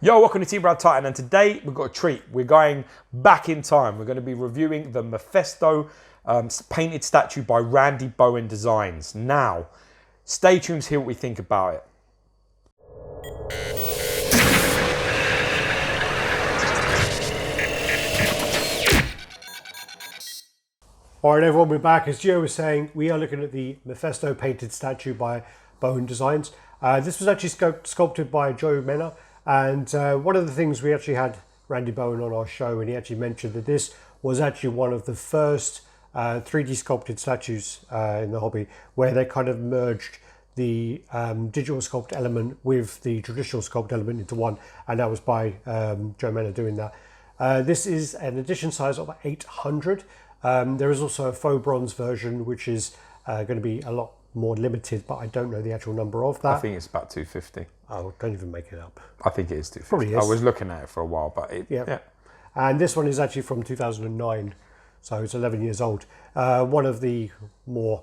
Yo, welcome to Team Brad Titan, and today we've got a treat. We're going back in time. We're going to be reviewing the Mephisto painted statue by Randy Bowen Designs. Now, stay tuned to hear what we think about it. Alright everyone, we're back. As Gio was saying, we are looking at the Mephisto painted statue by Bowen Designs. This was actually sculpted by Joe Menna, and one of the things we actually had Randy Bowen on our show, and he actually mentioned that this was actually one of the first 3D sculpted statues in the hobby, where they kind of merged the digital sculpt element with the traditional sculpt element into one, and that was by Joe Menna doing that. This is an edition size of 800. There is also a faux bronze version, which is going to be a lot more limited, but I don't know the actual number of that. I think it's about 250. Oh, don't even make it up. I think it is 250. Probably is. I was looking at it for a while, but yeah. And this one is actually from 2009, so it's 11 years old. One of the more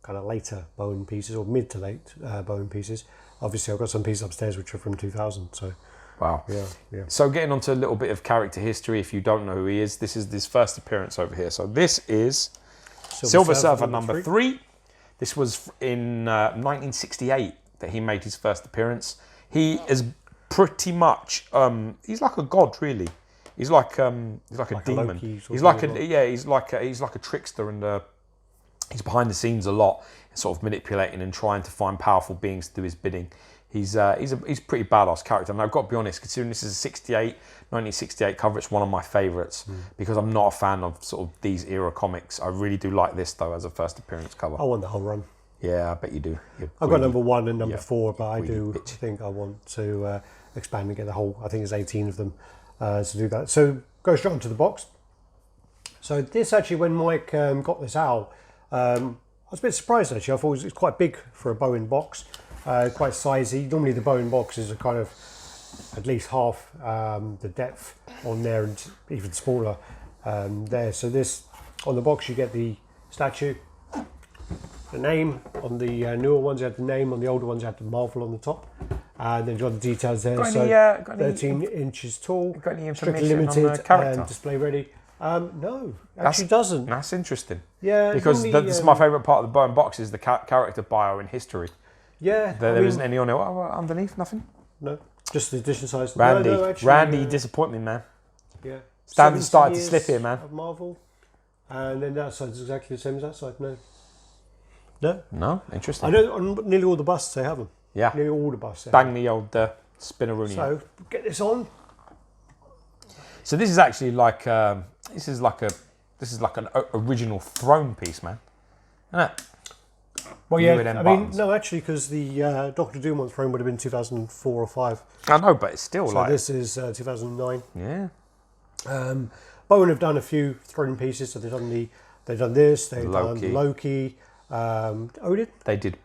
kind of later Bowen pieces, or mid to late Bowen pieces. Obviously, I've got some pieces upstairs which are from 2000, so... Wow. Yeah. So getting on to a little bit of character history, if you don't know who he is, this is his first appearance over here. So this is Silver Surfer number 3. This was in 1968 that he made his first appearance. He is pretty much, he's like a god, really. He's like a demon. He's like a trickster, and he's behind the scenes a lot, sort of manipulating and trying to find powerful beings to do his bidding. He's a pretty badass character, and I've got to be honest, considering this is a 1968 cover, it's one of my favourites, because I'm not a fan of sort of these era comics. I really do like this though as a first appearance cover. I want the whole run. Yeah, I bet you do. I've got number 1 and number 4, but I do think I want to expand and get the whole. I think it's 18 of them to do that. So go straight onto the box. So this actually, when Mike got this out, I was a bit surprised actually. I thought it was quite big for a Bowen box. Quite sizey. Normally the Bowen boxes are kind of at least half the depth on there, and even smaller there. So this, on the box you get the statue, the name. On the newer ones you had the name, on the older ones you had the Marvel on the top, and then you got the details there. Got 13 inches tall, got any strictly information limited on the character? and display ready. No, actually doesn't. That's interesting. Yeah, because that's my favourite part of the Bowen box is the character bio and history. Yeah, there isn't any on it. Underneath, nothing. No, just the edition size. Randy, no, actually, Randy, disappoint me, man. Yeah, Standard started to slip here, man. Of Marvel, and then that side's exactly the same as that side. No, interesting. I know on nearly all the busts they have them. Yeah, nearly all the busts. Bang the old spinneroonie. So get this on. So this is actually like this is like an original throne piece, man. Isn't it? Well, yeah, I mean, no, actually, because the Doctor Doom on throne would have been 2004 or 5. I know, but it's still so this is 2009. Yeah. Bowen have done a few throne pieces. So they've done this. They've done Loki. Odin. They did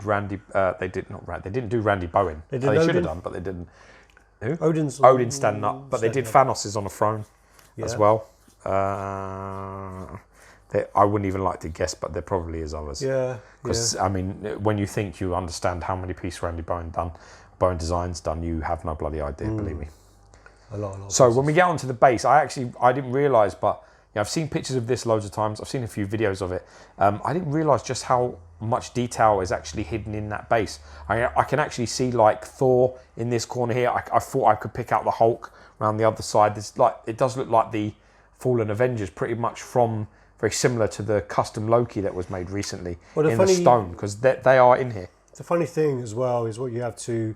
Randy. They didn't do Randy Bowen. They should have done, but they didn't. Who? Odin's standing up, but they did Thanos on a throne as well. I wouldn't even like to guess, but there probably is others. Yeah. Because I mean, when you think you understand how many pieces Randy Bowen Designs done, you have no bloody idea. Believe me. A lot. So when we get onto the base, I didn't realise, but I've seen pictures of this loads of times. I've seen a few videos of it. I didn't realise just how much detail is actually hidden in that base. I can actually see like Thor in this corner here. I thought I could pick out the Hulk around the other side. It does look like the Fallen Avengers, pretty much very similar to the custom Loki that was made recently in the stone, because they are in here. The funny thing as well is what you have to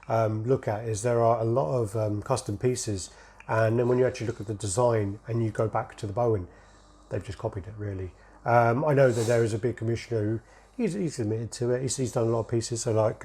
look at is there are a lot of custom pieces, and then when you actually look at the design and you go back to the Bowen, they've just copied it really. I know that there is a big commissioner who he's admitted to it. He's done a lot of pieces, so like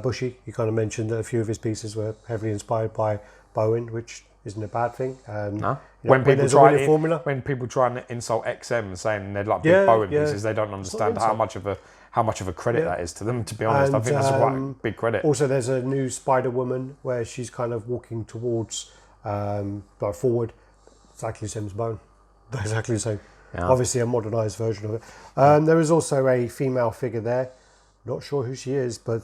Bushy, you kind of mentioned that a few of his pieces were heavily inspired by Bowen, which isn't a bad thing. No. When people try and insult XM saying they're like big Bowen pieces, they don't understand how much of a credit that is to them. To be honest, I think that's quite a big credit. Also, there's a new Spider-Woman where she's kind of walking towards, like forward, exactly the same as Bowen. Exactly the same. Yeah. Obviously, a modernised version of it. There is also a female figure there. Not sure who she is, but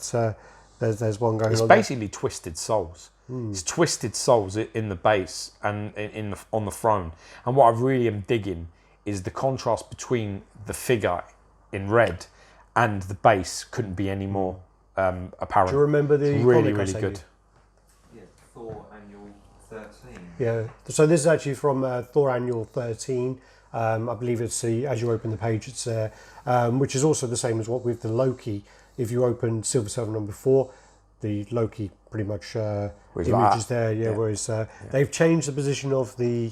There's one going It's on. basically Twisted Souls. It's Twisted Souls in the base and on the throne. And what I really am digging is the contrast between the figure in red and the base couldn't be any more apparent. Do you remember the it's really, comic really good? Yeah, Thor Annual 13. Yeah. So this is actually from Thor Annual 13. I believe it's as you open the page, it's which is also the same as what with the Loki. If you open Silver Surfer number 4, the Loki pretty much image is there. Yeah. Whereas they've changed the position of the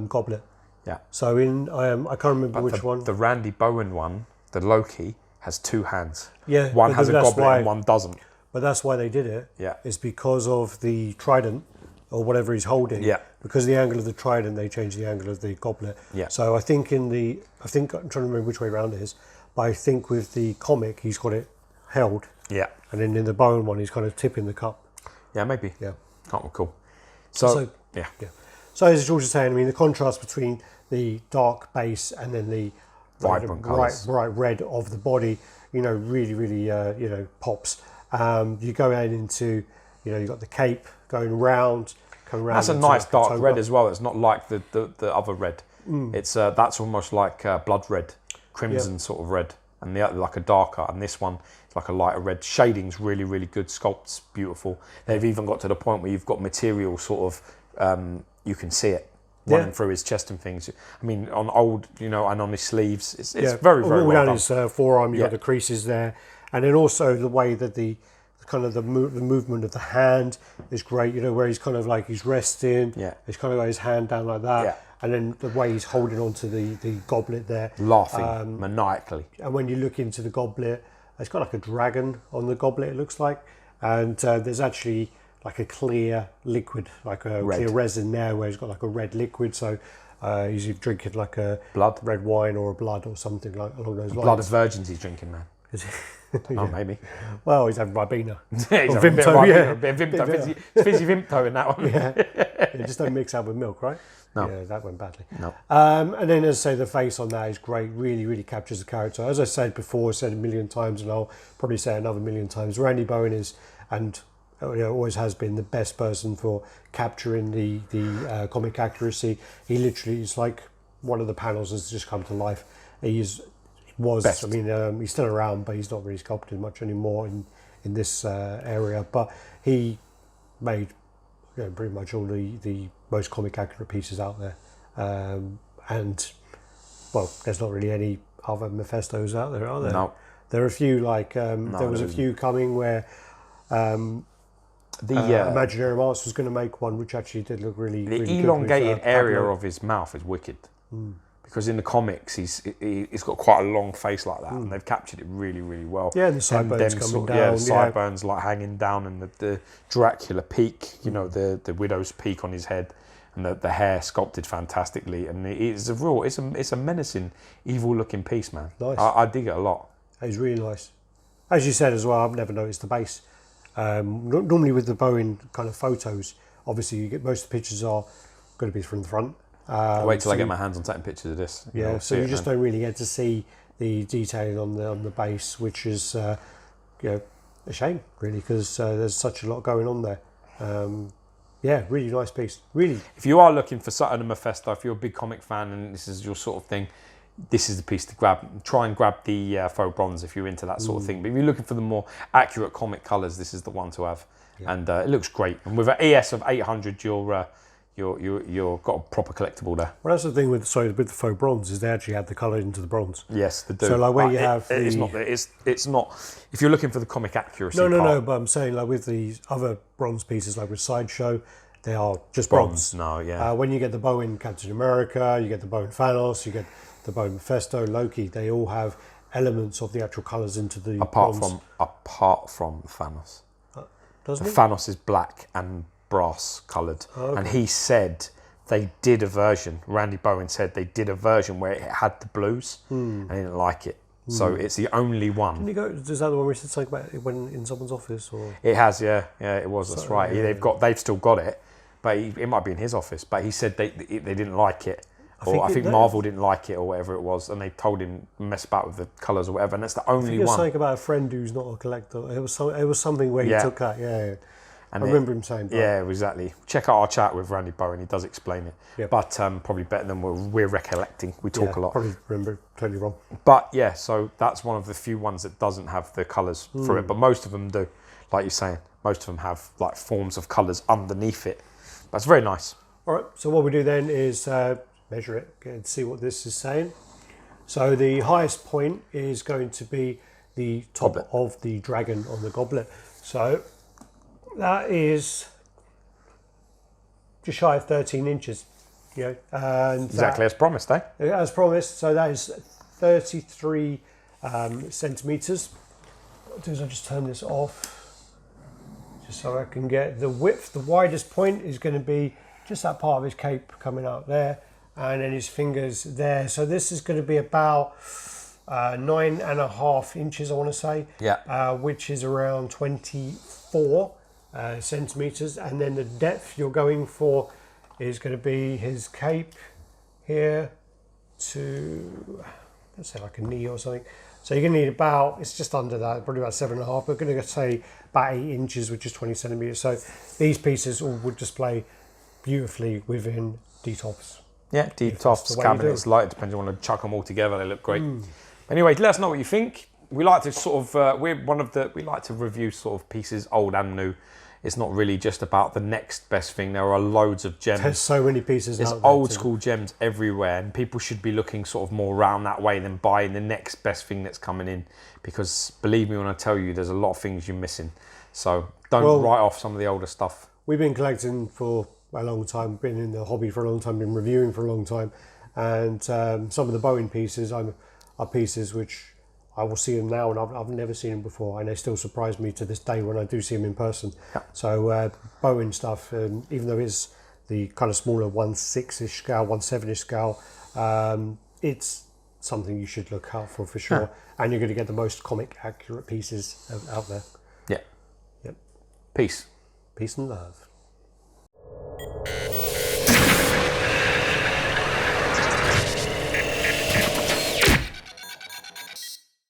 goblet. Yeah. So I can't remember which one. The Randy Bowen one, the Loki, has 2 hands. Yeah. One has a goblet and one doesn't. But that's why they did it. Yeah. It's because of the trident or whatever he's holding. Yeah. Because of the angle of the trident, they changed the angle of the goblet. Yeah. So I think I'm trying to remember which way around it is, but I think with the comic he's got it held. Yeah. And then in the Bowen one he's kind of tipping the cup. Yeah, maybe. Yeah. Can't recall. So yeah. So as George was saying, I mean the contrast between the dark base and then the Vibrant colours. bright red of the body, really pops. You go out into, you've got the cape going round, coming round. That's a nice dark red as well. It's not like the other red. It's that's almost like blood red, crimson sort of red, and the other like a darker. And this one is like a lighter red. Shading's really, really good. Sculpt's beautiful. They've even got to the point where you've got material sort of you can see it running through his chest and things. I mean, on old, and on his sleeves, it's very, very all well down done. his forearm, you've got the creases there, and then also the way that the kind of the movement of the hand is great. Where he's kind of like he's resting. Yeah. He's kind of got his hand down like that. Yeah. And then the way he's holding onto the goblet there, Laughing maniacally. and when you look into the goblet, it's got like a dragon on the goblet. It looks like, and there's actually like a clear liquid, like a clear resin there, where he's got like a red liquid. So he's drinking like a Blood. red wine or a blood or something like along those lines. Blood of virgins he's drinking, man. Yeah. Oh, maybe. Well, he's having Ribena. He's Or having a bit of Vimto, Ribena, yeah. a bit of Vimto, Bit fizzy Vimto in that one. Yeah, just don't mix that with milk, right? No. Yeah, that went badly. No. And then, as I say, the face on that is great. Really, really captures the character. As I said before, said a million times, and I'll probably say another million times. Randy Bowen is, and always has been, the best person for capturing the comic accuracy. He literally is like one of the panels has just come to life. Best. I mean, he's still around, but he's not really sculpted much anymore in this area. But he made pretty much all the most comic accurate pieces out there. And, well, there's not really any other Mephistos out there, are there? No. There are a few, like, there was a few coming where Imaginary Arts was going to make one, which actually did look really The really elongated good with, area Pablo. of his mouth is wicked. Because in the comics, he's got quite a long face like that, and they've captured it really, really well. Yeah, and the sideburns coming down. Yeah, the sideburns like hanging down, and the Dracula peak, the widow's peak on his head, and the hair sculpted fantastically. And it's a menacing, evil-looking piece, man. Nice. I dig it a lot. It's really nice. As you said as well, I've never noticed the base. Normally with the Bowen kind of photos, obviously you get most of the pictures are going to be from the front. Wait till I get my hands on taking pictures of this. Yeah, so you just don't really get to see the detailing on the base, which is a shame, really, because there's such a lot going on there. Yeah, really nice piece. Really. If you are looking for something in Mephisto, if you're a big comic fan and this is your sort of thing, this is the piece to grab. Try and grab the faux bronze if you're into that sort of thing. But if you're looking for the more accurate comic colours, this is the one to have. Yeah. And it looks great. And with an ES of 800, you're got a proper collectible there. Well, that's the thing with the faux bronze is they actually add the colour into the bronze. Yes, they do. So like where you have it's not. If you're looking for the comic accuracy, no. But I'm saying like with these other bronze pieces, like with Sideshow, they are just bronze. No, yeah. When you get the Bowen Captain America, you get the Bowen Thanos, you get the Bowen Mephisto, Loki. They all have elements of the actual colours into the apart bronze. from Thanos. Doesn't it? Thanos is black and brass coloured, and he said they did a version. Randy Bowen said they did a version where it had the blues, and he didn't like it. So it's the only one. Didn't you go? Is that the one we said something about it when in someone's office? Or It has, yeah, it was. That's right. yeah. They've still got it, but it might be in his office. But he said they didn't like it, I think Marvel didn't like it or whatever it was, and they told him mess about with the colours or whatever, and that's the only one. Something about a friend who's not a collector. It was something where he took that. Yeah. And I remember him saying that. Yeah, exactly. Check out our chat with Randy Bowen. He does explain it. Yep. But probably better than we're recollecting. We talk a lot. Probably remember totally wrong. But yeah, so that's one of the few ones that doesn't have the colours for it. But most of them do. Like you're saying, most of them have like forms of colours underneath it. That's very nice. All right, so what we do then is measure it and see what this is saying. So the highest point is going to be the top of the dragon on the goblet. So that is just shy of 13 inches. And exactly as promised, eh? As promised. So that is 33 centimetres. What I'll do is I'll just turn this off, just so I can get the width. The widest point is going to be just that part of his cape coming out there, and then his fingers there. So this is going to be about 9.5 inches, I want to say. Yeah. Which is around 24 centimetres. And then the depth you're going for is going to be his cape here to, let's say like a knee or something. So you're going to need about, it's just under that, probably about 7.5. We're going to say about 8 inches, which is 20 centimetres. So these pieces all would display beautifully within D-tops. Yeah, D-tops, cabinets, light, depends on you want to chuck them all together, they look great. Anyway, let us know what you think. We like to sort of, we like to review sort of pieces old and new. It's not really just about the next best thing. There are loads of gems. There's so many pieces There's out there old school gems everywhere, and people should be looking sort of more around that way than buying the next best thing that's coming in. Because believe me when I tell you, there's a lot of things you're missing. So don't write off some of the older stuff. We've been collecting for a long time, been in the hobby for a long time, been reviewing for a long time, and some of the Bowen pieces are pieces which I will see them now, and I've never seen them before, and they still surprise me to this day when I do see them in person. Yeah. So Bowen stuff, even though it's the kind of smaller 1/6-ish scale, 1/7-ish scale, it's something you should look out for sure. Yeah. And you're going to get the most comic accurate pieces out there. Yeah. Yep. Peace. Peace and love.